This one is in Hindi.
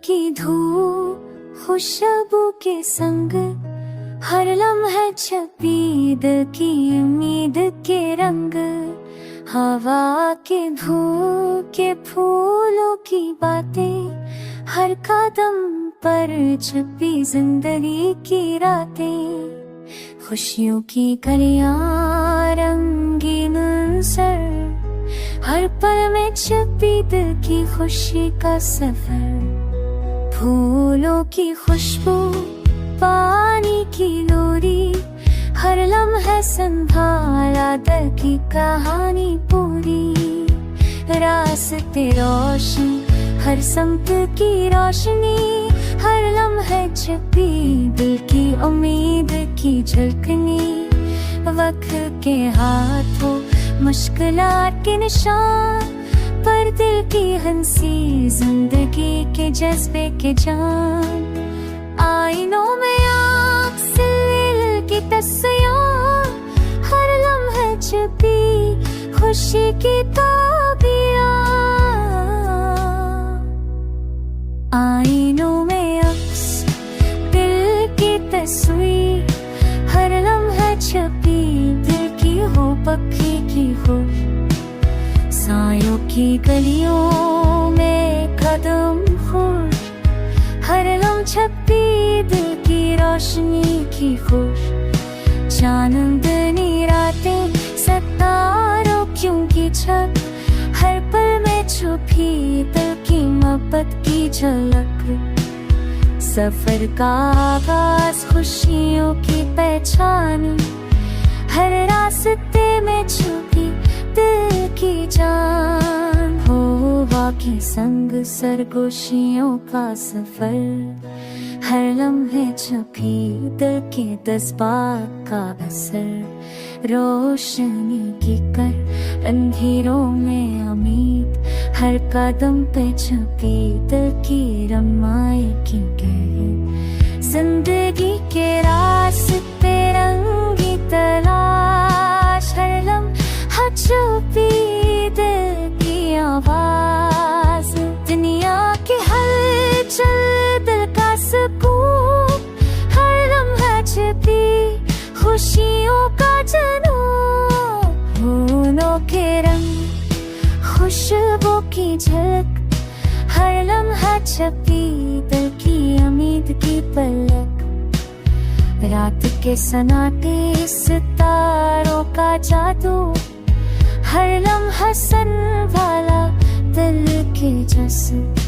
की धूप खुशबू के संग हर लम्हा छपी दिल की उम्मीद के रंग। हवा के धूप के फूलों की बातें हर कदम पर छपी जिंदगी की रातें। खुशियों की कलियां रंगीन सर हर पल में छपी दिल की खुशी का सफर। फूलों की खुशबू पानी की लोरी हर लम्हा संभाला दिल की कहानी पूरी। रास्ते रोशन हर संत की रोशनी हर लम्हा छपी दिल की उम्मीद की झलकनी। वक्त के हाथों मुश्किलात के निशान पर दिल की हंसी जिंदगी के जज्बे के जान। आईनों में आँख से की तस्वीर हर लम्हा छपी खुशी की ताबियां। आईनों में अक्स दिल की तस्वीर हर लम्हा छपी दिल की हो पक्की की हो। सायों की गलियों में कदम खुश हर लम्हा छपी दिल की रोशनी की खुश। चांदनी रातें सितारों क्योंकि छत हर पल में छुपी दिल की मोहब्बत की झलक। सफर का आगाज खुशियों की पहचान हर रास्ते में छुपी दिल की जान। हवा के संग सरगोशियों का सफर हर लम्हे छपी दिल के जज्बात का असर। रोशनी की कर अंधेरों में उम्मीद हर कदम पे छपी दिल की रमाई की गहरी। जिंदगी के रास्ते रंगी तलाश हर लम्हा छपी दिल की आवाज। दुनिया के हलचल दिल का सुकून हर लम्हा छपी खुशियों का जुनून। फूलों के रंग खुशबू की झलक हर लम्हा छपी दिल की उम्मीद की पलक। रात के सन्नाटे सितारों का जादू हर लम्हा संभाला दिल के जज्बे।